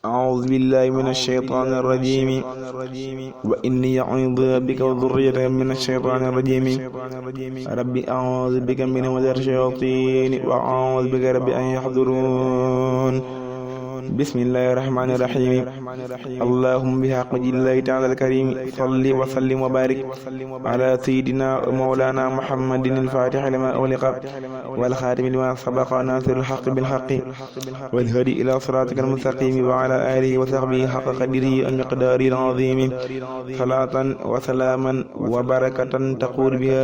أعوذ بالله من الشيطان الرجيم وإني أعوذ بك وذريتها من الشيطان الرجيم ربي أعوذ بك من همزات الشياطين وأعوذ بك ربي أن يحضرون بسم الله الرحمن الرحيم اللهم بحق الله تعالى الكريم صل وسلم وبارك على سيدنا ومولانا محمد الفاتح لما أغلق والخاتم لما سبق ناصر الحق بالحق والهدي إلى صراطك المستقيم وعلى آله وصحبه حق قدره المقدار العظيم صلاة وسلاما وبركة تقول بها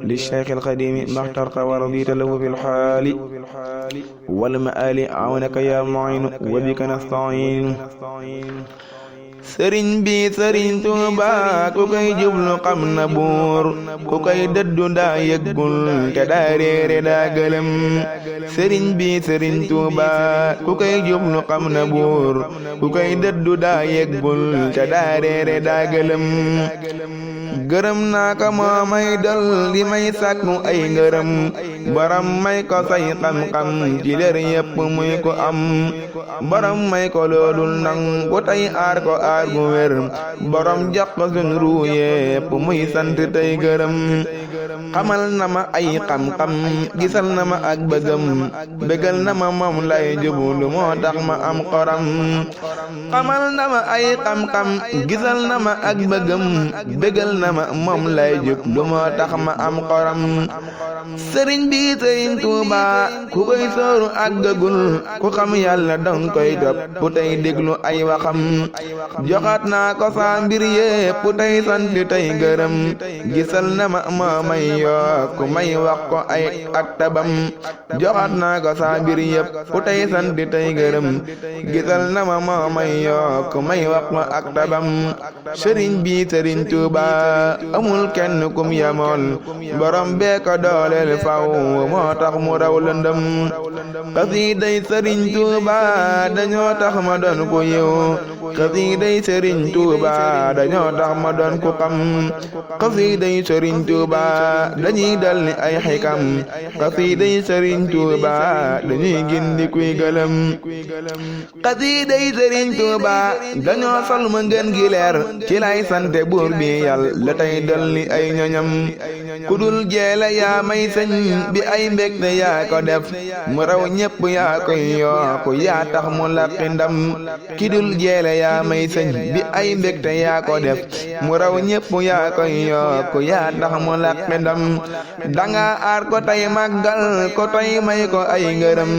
للشيخ القديم ما اخترت ورضيت له في الحال والمآل عونك يا معين وبك نستعين sëriñ bi sëriñ Tuuba ku koy jublu xam na buur ku koy dëddu daa yëggul te daa réere daa gëlëm sëriñ bi sëriñ Tuuba ku koy jublu xam na buur ku koy dëddu daa yëggul te daa réere daa gëlëm gërëm naa ko moo may dol di may sàkku ay ngërëm borom may ko say xam-xam ci leer yépp muy ko am borom may ko loolul nangu tey aar ko aar gu wér borom jox ko sun ruu yépp muy sant tey gërëm xamal na ma ay xam-xam gisal na ma ak bëggam bëggal na ma moom lay jublu moo tax ma am xoram xamal na ma ay xam-xam gisal na ma ak bëggam bëggal na ma moom lay jublu moo tax ma am xoram sëriñ bi sëriñ Tuuba ku koy sooru àggagul ku xam yàlla dong koy topp pu tey déglu ay waxam joxaat naa ko saa mbir yépp tey sant tey gërëm gisal na ma moo may yokk may wax ko ay ak tabam joxaat naa ko saa mbir yépp pu tey sant tey gërëm gisal na ma moo may yokk may wax ko ak tabam sëriñ bi sëriñ Tuuba amul kenn kum yamool borom bee ko dooleel faw moo tax mu raw lëndëm xasiiday sëriñ Tuuba dañoo tax ma doon ku yiw xasiiday sëriñ Tuuba dañoo tax ma doon ku xam xasiiday sëriñ Tuuba dañuy dalli ay xikam xasiiday sëriñ Tuuba dañuy gindi kuy gëlëm xasiiday sëriñ Tuuba dañoo sol ma ngeen gi leer ci lay sante buur bi yàlla tey dalli ay ñoñam kudul jeela yaa may sëñ bi ay mbégte yaa ko def mu raw ñépp yaa koy yokku yaa tax mu laqi ndam kidul jeele yaa may sëñ bi ay mbégte yaa ko def mu raw ñépp yaa koy yokku yaa tax mu laqi ndam danga aar ko tey màggal ko tey may ko ay ngërëm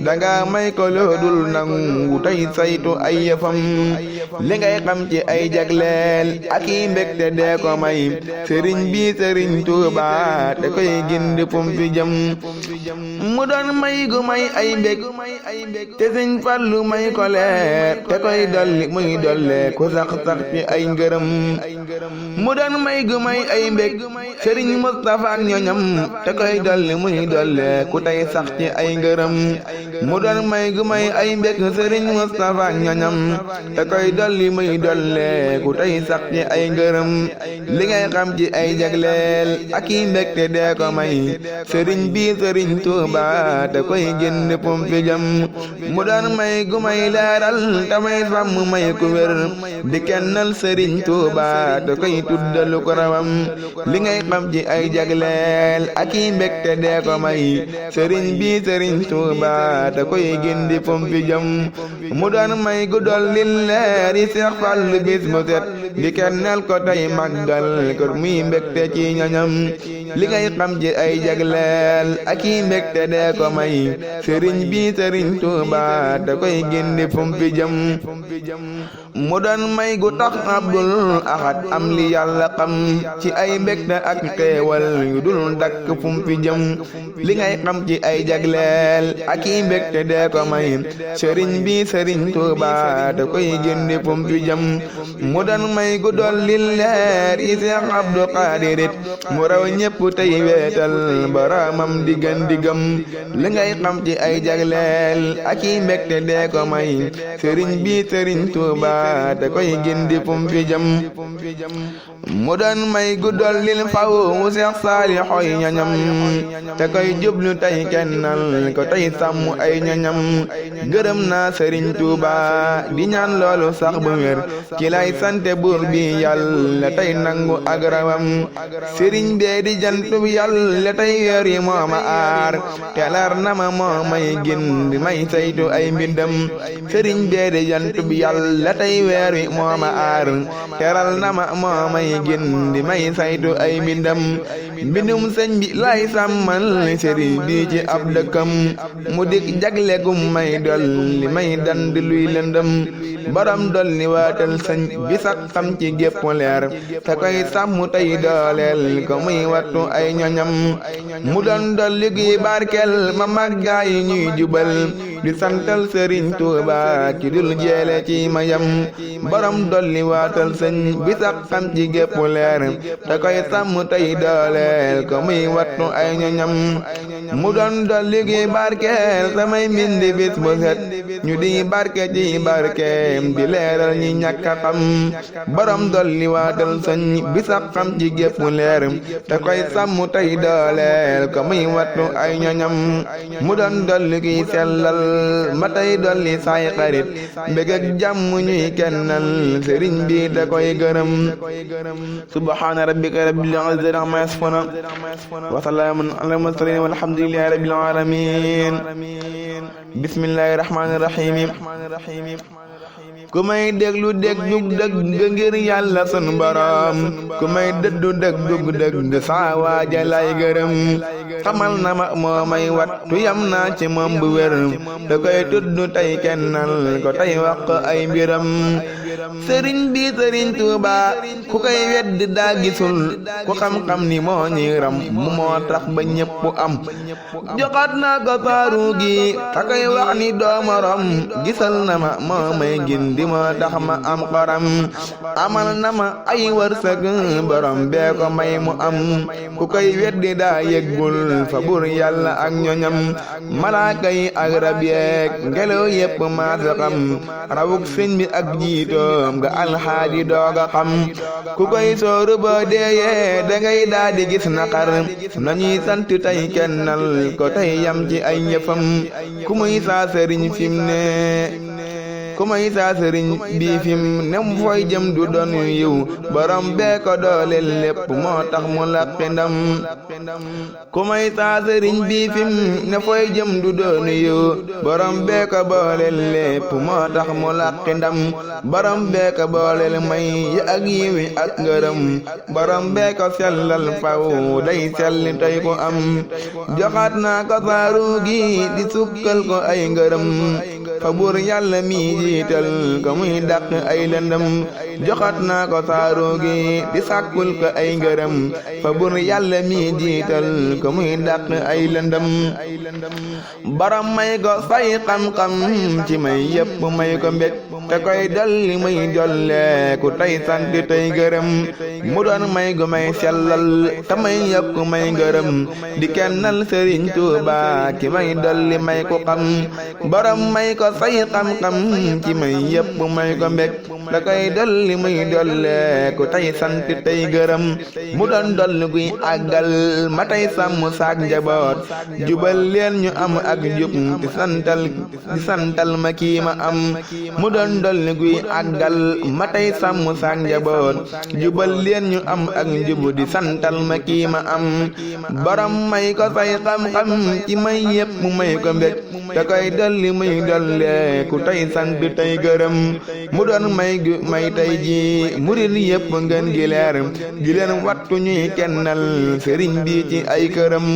danga may ko loodul nangu tey saytu ay yëfam li ngay xam ci ay jagleel ak i mbégte dee ko may sëriñ bi sëriñ Tuuba te koy gindi pum fi jëm mu doon may gu may ay mbég te sëñ Fallu may ko leer te koy dolli muy dolle ku sax-sax ci ay ngërëm mu doon may gu may ay mbég sëriñ Mustafa ak ñoñam te koy dolli muy dolle ku tey sax ci ay ngërëm mu doon may gu may ay mbég sëriñ Mustafa ak ñoñam te koy dolli muy dolle ku tey sax ci ay ngërëm li ngay xam ci ay jagleel ak i mbégte dee ko may sëriñ bi sëriñ Tuuba te koy génn pum fi jëm mu doon may gu may leeral te may sàmm may ku wér di kennal sëriñ Tuuba te koy tuddalu ko rawam li ngay xam ci ay jagleel ak i mbégte dee ko may sëriñ bi sëriñ Tuuba te koy gindi pum fi jëm mu doon may gu dollil leer yi Seex Fallu bis mu set di kennal ko tey màggal ko muy mbégte ci ñoñam li ngay xam ci ay jagleel ak i mbégte dee ko may sëriñ bi sëriñ Tuuba te koy gindi pum fi jëm mu doon may gu tax Abdul Ahad am li yàlla xam ci ay mbégte ak xéewal yu dul dakk pum fi jëm li ngay xam ci ay jagleel ak i mbégte dee ko may sëriñ bi sëriñ Tuuba te koy gindi pum fi jëm mu doon may gu dollil leer yi Seex Abdu Xaadirit mu raw ñépp tey weetal boroomam digam li ngay xam ci ay jagleel ak i mbégte dee ko may sëriñ bi sëriñ Tuuba te koy gindi fum fi jëm mu doon may guddal lil faw mu Seex Saalixoy ñoñam te koy jublu tey kennal ko tey sàmm ay ñoñam gërëm naa sëriñ Tuuba di ñaan loolu sax bu wér ci lay sante buur bi yàlla tey nangu ak rawam sëriñ bee di jantub yàlla tey weer yi mooma aar telar na ma moo may gindi may saytu ay mbindam sëriñ bee di jantub yàlla tey weer yi mooma aar teral na ma moo may gindi may saytu ay mbindam mbindum sëñ bi lay sàmmal sëriñ bi ci ab dëkkam mu dik jaglegum may dolli may dand luy lëndëm borom dolli waatal sëñ bi sax xam ci gépp leer te koy sàmm tey dooleel ko muy wattu ay ñoñam mu doon dolli guy barkel ma màggaa yi ñuy jubal di santal sëriñ Tuuba ci dul jeele ci mayam borom dolli waatal sëñ bi sax xam ci gépp leer te koy sàmm tey dooleel ko muy wattu ay ñoñam mu doon dolli guy barkel samay mbindi bis bu set ñu di barke ci barkeem di leeral ñi ñàkk a xam borom dolli waatal sëñ bi sax xam ci gépp leer te koy sàmm tey dooleel ko muy wattu ay ñoñam mu doon dolli guy sellal ma tey dolli saay xarit mbég ak jàmm ñuy kennal sëriñ bi da koy gërëm subhaana rabbika rabbil izzati amma yasifun wa salaamun alal mursaliin walhamdulillahi rabbil alamin bismillahi rahmaani rahim ku may déglu déggug dëgg ngir yàlla sunu borom ku may dëddu dëggug dëgg saa waaja lay gërëm xamal na ma moo may wattu yam naa ci moom bu wér da koy tudd tey kennal ko tey wax ko ay mbiram sëriñ bi sëriñ Tuuba ku koy wedd daa gisul ku xam-xam ni moo ñuy ram mu moo tax ba ñépp am joxaat naa ko saaru gi ta koy wax ni doomarom gisal na ma moo may gindi moo tax ma am xoram amal na ma ay wërsëg borom bee ko may mu am ku koy weddi daa yëggul fa bur yàlla ak ñoñam malaaka yi ak rab yeek ngelaw yépp maa sa xam rawuk sëñ bi ak jiitoom nga alxaaji dooga xam ku koy sooru boo deeyee dangay daa di gis naqar nañuy sant tey kennal ko tey yam ci ay ñëfam ku muy saa sëriñ fim ne ku may saa sëriñ bii fim nem fooy jëm du doon yiw borom bee ko dooleel lépp moo tax mu laqi ndam ku may saa sëriñ bii fim ne fooy jëm du doon yiw borom bee ko booleel lépp moo tax mu laqi ndam borom bee ko booleel may yi ak yiwi ak ngërëm borom bee ko sellal faw day selli tey ko am joxaat naa ko saaru gi di sukkal ko ay ngërëm fa buur yàlla mi jiital ko muy dàq ay lëndëm joxat naa ko saaru gi di sàkkul ko ay ngërëm fa buur yàlla mi jiital ko muy dàq ay lëndëm baram may ko say xam-xam ci may yépp may ko mbég te koy dolli muy dolleeku tey sant tey gërëm mu doon may gu may sellal te may yokk may ngërëm di kennal sëriñ Tuuba ki may dolli may ko xam baram may ko say xam-xam ci may yépp may ko mbég da koy dolli muy dolleeku tey sant tey gërëm mu doon dolli guy àggal ma tey sàmm saak njaboot jubal leen ñu am ak jub di santal ma kii ma am mu doon dolli guy àggal ma tey sàmm saak njaboot jubal leen ñu am ak njub di santal ma kii ma am borom may ko say xam-xam ci may yépp may ko mbég da koy dolli muy dolleeku tey sant tey gërëm mu doon may tey ji murid yépp ngeen gi leer gi leen wattu ñuy kennal sëriñ bi ci ay këram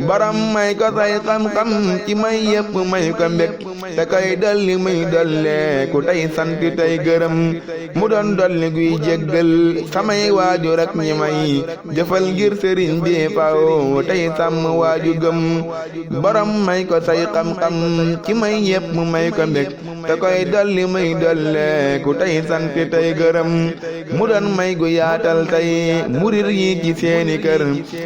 borom may ko say xam-xam ci may yépp may ko mbég te koy dolli muy dolleeku tey sant tey gërëm mu doon dolli guy jéggal samay waajur ak ñi may jëfal ngir sëriñ bi faw tey sàmm waaju gëm borom may ko say xam-xam ci may yépp may may ko mbég te koy dolli muy dolle ku tey sant tey gërëm mu doon may gu yaatal tey murit yi ci seeni kër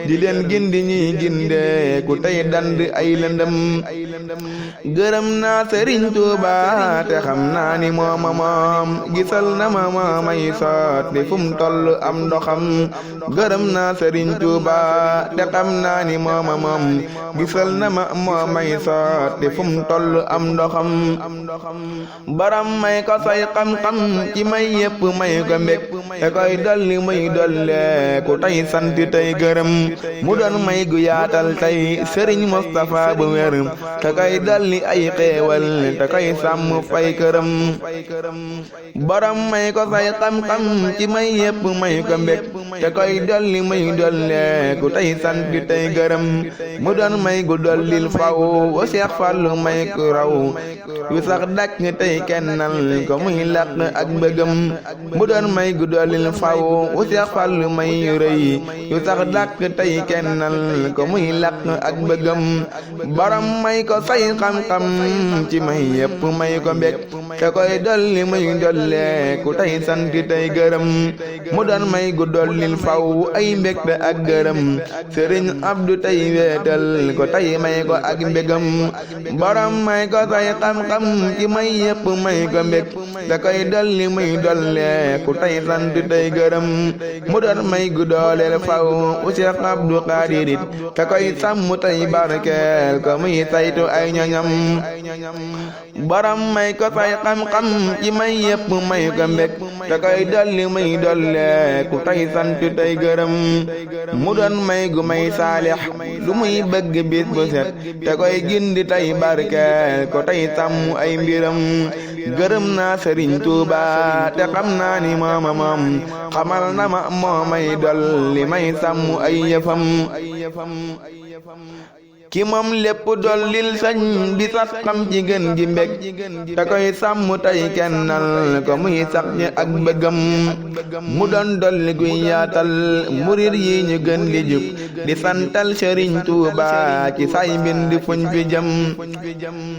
di leen gindi ñuy ginde ku tey dand ay lëndëm gërëm naa Sëriñ Tuuba te xam naa ni mooma moom gisal na ma may soot di fu mu toll am ndoxam gërëm naa Sëriñ Tuuba te xam naa ni mooma moom gisal na ma may soot di fu mu toll am ndoxam baram may ko say xam-xam ci may yépp may ko mbég te koy dolli muy dolle ku tey sant tey gërëm mu doon may gu yaatal tey Sëriñ Mustafa bu wér te koy dolli ay xéewal te koy sàmm fay këram baram may ko say xam-xam ci may yépp may ko mbég te koy dolli muy dolle ku tey sant tey gërëm mu doon may gu dollil faw wa Seex Fallu may ku raw yu sax dakk tey kennal ko muy làq ak bëggam mu doon may gu dollil faw wa Seex Fallu may yu rëy yu sax dakk tey kennal ko muy làq ak bëggam baram may ko say xam-xam ci may yépp may ko mbég te koy dolli muy dolle ku tey sant tey gërëm mu doon may gu dollil faw ay mbégte ak gërëm Sëriñ Abdu tey weetal ko tey may ko ak mbégam borom may ko say xam-xam ci may yépp may ko mbég te koy dolli muy dolle ku tey sant tey gërëm mu doon may gu dooleel faw u Seex Abdu Xaadirit te koy sàmm tey barkeel ko muy saytu ay ñoñam borom may ko say xam-xam ci may yépp may ko mbég te koy dolli muy dolle ku tey sant tey gërëm mu doon may gu may saalix lu muy bëgg bis bu set te koy gindi tey barkeel ko tey sàmm ay mbiram gërëm naa Sëriñ Tuuba te xam naa ni mooma moom xamal na ma moo may dolli may sàmm ay yëfam ki moom lépp dollil sañ bi sax xam ci gën gi mbég te koy sàmm tey kennal ko muy sax ñi ak bëggam mu doon dolli guy yaatal murit yi ñu gën di jub di santal Sëriñ Tuuba ci say mbind fuñ fi jëm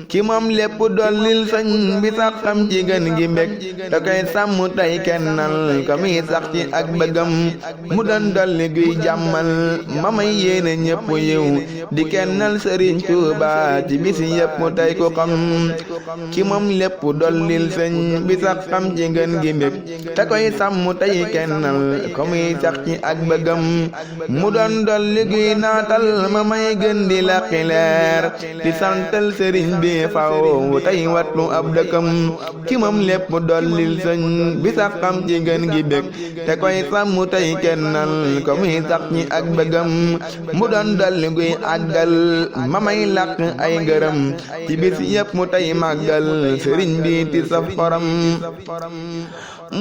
ki moom lépp dollil sañ bi sax xam ci gën gi mbég te koy sàmm tey kennal ko muy sax ci ak bëggam mu doon dolli guy jàmmal ma may yéene ñépp yiw di kennal Sëriñ Tuuba ci bisi yépp tey ko xam ki moom lépp dollil sëñ bi sax xam ci ngën gi mbég te koy sàmm tey kennal ko muy sax ci ak bëggam mu doon dolli guy naatal ma may gën di laqi leer di santal sëriñ bi faw tey watlu ab dëkkam ki moom lépp dollil sëñ bi sax xam ci ngën gi mbég te koy sàmm tey kennal ko muy sax ci ak bëggam mu doon dolli guy àggal ma may làq ay ngërëm ci bis yépp mu tey màggal sëriñ bi ti saf xoram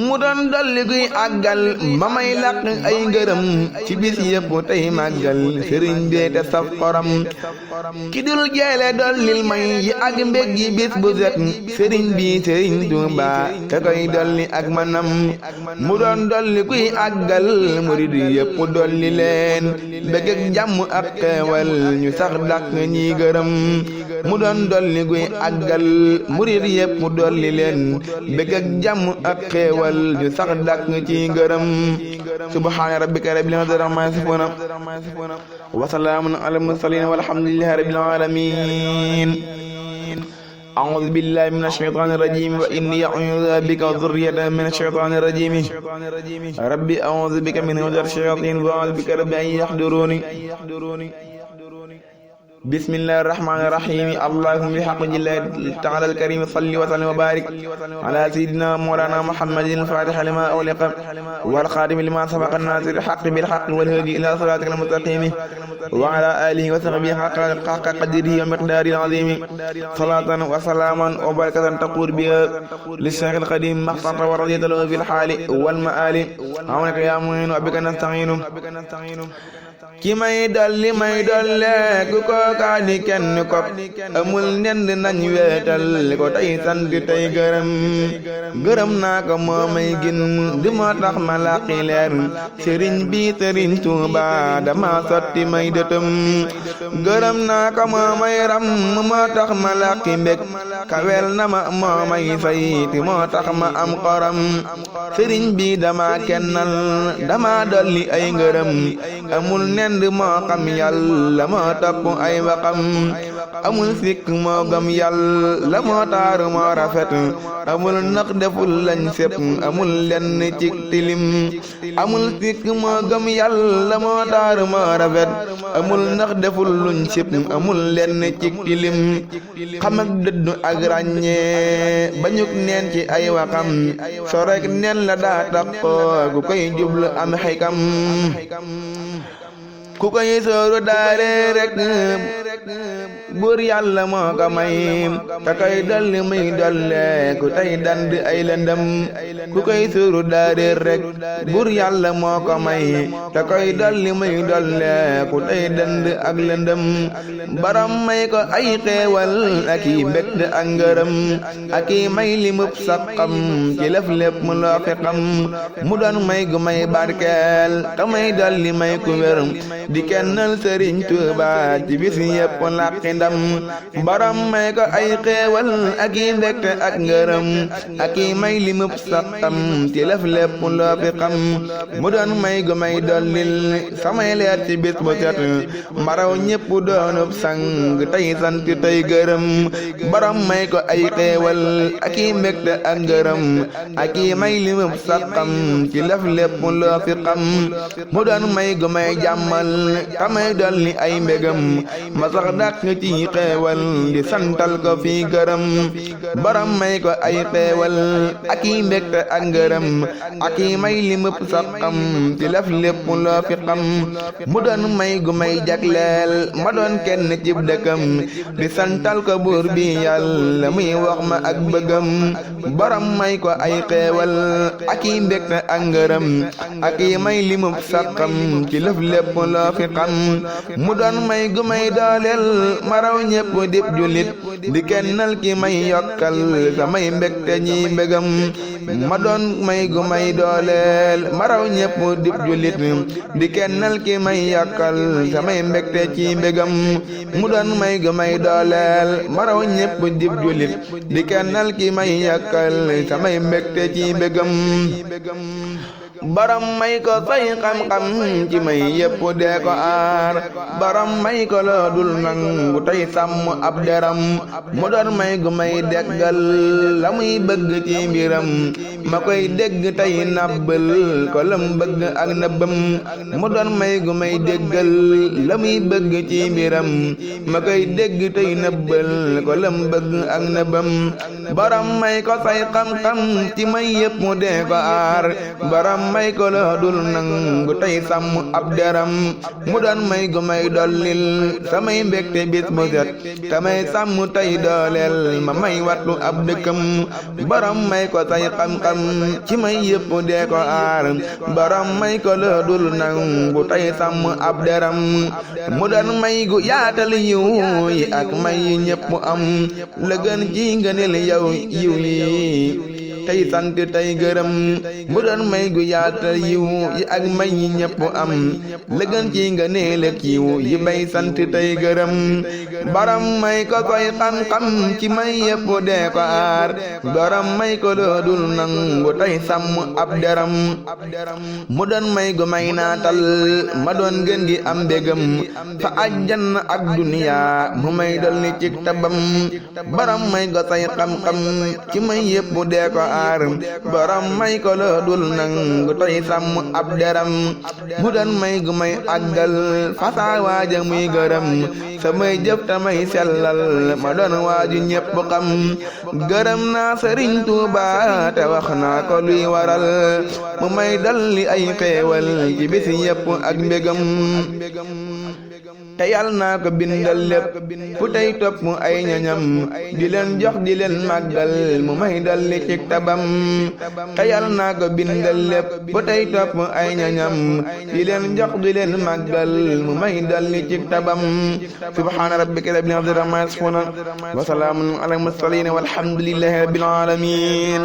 mu doon dolli guy àggal ma may làq ay ngërëm ci bis yépp tey màggal sëriñ bi te saf xoram ki dul jeele dollil may yi ak mbég yi bis bu set sëriñ bi Sëriñ Tuuba te koy dolli ak manam mu doon dolli guy àggal murid yépp dolli leen bég ak jàmm ak xeewal ñu sax dàq ñi gërëm mu doon dolli guy àggal murid yépp dolli leen bég ak jàmm ak xeewal ñu sax dàq ci ngërëm subhaana rabbika rabbil izzati ammaa yasifuun wa salaamun alal mursaliin walhamdulillahi rabbil aalamiin أعوذ بالله من الشيطان الرجيم وإني أعوذ بك وذريتها من الشيطان الرجيم ربي أعوذ بك من همزات الشياطين وأعوذ بك رب أن يحضروني بسم الله الرحمن الرحيم اللهم بحق الله تعالى الكريم صل وسلم وبارك على سيدنا مولانا محمد الفاتح لما أغلق والخاتم لما سبق الناصر الحق بالحق والهادي إلى صراطك المستقيم وعلى آله وصحبه حق قدره ومقداره العظيم صلاة وسلاما وبركة تقول بها للشيخ القديم مخطط ورضيت له في الحال والمآل عونك يا معين وبك نستعين ki may dolli may dolle ku kookaa di kenn kop amul nend nañ weetal ko tey sant tey gërëm naa ko moo may gin di moo tax ma laqi leer sëriñ bi sëriñ Tuuba dama sotti may dëtëm gërëm naa ko moo may ram moo tax ma laqi mbég kawel na ma moo may fayti moo tax ma am xoram sëriñ bi dama kennal dama dolli ay ngërëm amul nend moo xam yàlla moo topp ay waxam amul sikk moo gëm yàlla moo taaru moo rafet amul nax deful lañ sépp amul lenn ci tilim amul sikk moo gëm yàlla moo taaru moo rafet amul nax deful luñ sépp amul lenn ci tilim xam ak dëddu ak ràññee bañuk neen ci ay waxam so rek neen la daa taxoo gu koy jublu am xikam ku koy sóoru daare rek buur yàlla moo ko may ka koy dolli muy dolle ku tey dand ay lëndëm ku koy sóoru daare rek buur yàlla moo ko may ka koy dolli muy dolle ku tey dand ak lëndëm baram may ko ay xeewal ak i mbégte ak ngërëm ak i may li mub saqam ci lëf lépp mu loo fi xam mu doon may gu may barkeel te may dolli may ku wér di kennal sëriñ Tuuba ci bis yépp làqi ndam baram may ko ay xeewal ak i mbégte ak ngërëm ak i may li mub saqam ci lëf lépp loo fi xam mu doon may gu may dollil samay leer ci bis bu set maraw ñépp doonub sang tey sant tey gërëm baram may ko ay xeewal ak i mbégte ak ngërëm ak i may li mub saqam ci lëf lépp loo fi xam mu doon may gu may jàmmal tamay dolli ay mbégam ma sax dàkk ci xeewal di santal ko fi gërëm baram may ko ay xeewal ak i mbégte ak ngërëm ak i may li mëpp saqam ci laf lépp loo fi xam mu doon may gu may jagleel ma doon kenn cib dëkkam di santal ko buur bi yàlla muy wax ma ak bëggam baram may ko ay xeewal ak i mbégte ak ngërëm ak i may li mëpp saqam ci laf lépp loo fi xam mu doon may gu may dooleel maraw ñépp dib julit di kennal ki may yokkal samay mbégte ñi mbégam ma doon may gu may dooleel maraw ñépp dib julit di kennal ki may yokkal samay mbégte ci mbégam mu doon may gu may dooleel maraw ñépp dib julit di kennal ki may yokkal samay mbégte ci mbégam baram may ko say xam-xam ci may yépp dee ko aar baram may ko loo dul nangu tey sàmm ab deram mu doon may gu may deggal la muy bëgg ci mbiram ma koy dégg tey nabbal ko lam bëgg ak nëbbam mu doon may gu may déggal la muy bëgg ci mbiram ma koy dégg tey nëbbal ko lam bëgg ak nëbbam baram may ko say xam-xam ci may yépp mu dee ko aar baram may ko la dul nangu tey sàmm ab deram mu doon may gu may dollil samay mbégte bis bu set tamay sàmm tey dooleel ma may wattu ab dëkkam baram may ko say xam-xam ci may yépp dee ko aar baram may ko la dul nangu tey sàmm ab deram mu doon may gu yaatal yiw yi ak may yi ñépp am la gën ji ngëneel yow yiw yi tey sant tey gërëm mu doon may gu yaatal yiw yi ak may yi ñépp am la gën ci nga neel ak yiw yi bay sant tey gërëm baram may ko koy xam-xam ci may yépp dee ko aar baram may ko loo dul nangu tey sàmm ab deram mu doon may gu may naatal ma doon gën gi am mbégam fa àjjana ak duniya mu may dolli ci tabam baram may ko say xam-xam ci may yépp dee ko aar baram may ko loo dul nangu tey sàmm ab deram mu doon may gu may àggal fasaa waaja muy gërëm samay jëf tamay sellal ma doon waaju ñépp xam gërëm naa Sëriñ Tuuba te wax naa ko luy waral mu may dolli ay xeewal ci bisi yépp ak mbégam te yal naa ko bindal lépp ku tey topp mu ay ñañam di leen jox di leen màggal mu may dalli ci tabam te yal naa ko bindal lépp ku tey topp mu ay ñañam di leen jox di leen màggal mu may dalli ci tabam subhaana rabbika rabbil izzati ammaa yasifuun wa salaamun alal mursaliin walhamdulillahi rabbil aalamiin